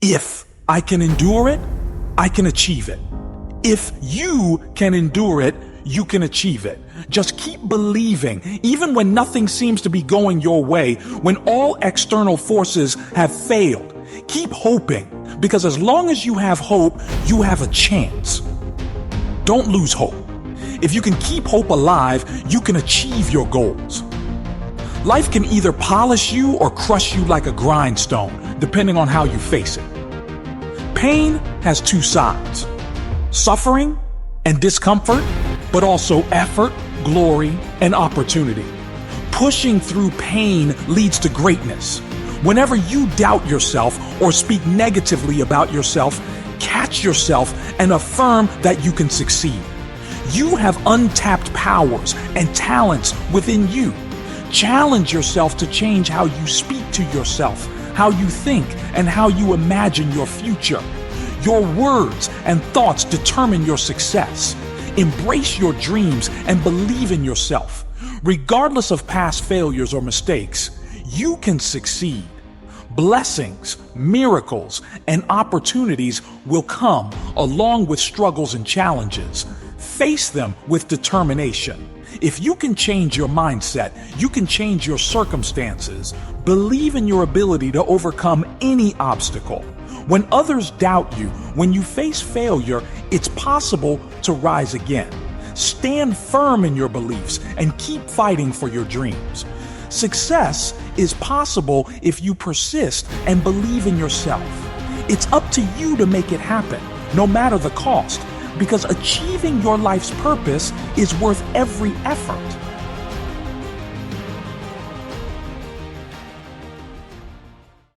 If I can endure it, I can achieve it. If you can endure it, you can achieve it. Just keep believing, even when nothing seems to be going your way, when all external forces have failed. Keep hoping, because as long as you have hope, you have a chance. Don't lose hope. If you can keep hope alive, you can achieve your goals. Life can either polish you or crush you like a grindstone, depending on how you face it. Pain has two sides: suffering and discomfort, but also effort, glory, and opportunity. Pushing through pain leads to greatness. Whenever you doubt yourself or speak negatively about yourself, catch yourself and affirm that you can succeed. You have untapped powers and talents within you. Challenge yourself to change how you speak to yourself, how you think, and how you imagine your future. Your words and thoughts determine your success. Embrace your dreams and believe in yourself. Regardless of past failures or mistakes, you can succeed. Blessings, miracles, and opportunities will come along with struggles and challenges. Face them with determination. If you can change your mindset, you can change your circumstances. Believe in your ability to overcome any obstacle. When others doubt you, when you face failure, it's possible to rise again. Stand firm in your beliefs and keep fighting for your dreams. Success is possible if you persist and believe in yourself. It's up to you to make it happen, no matter the cost, because achieving your life's purpose is worth every effort.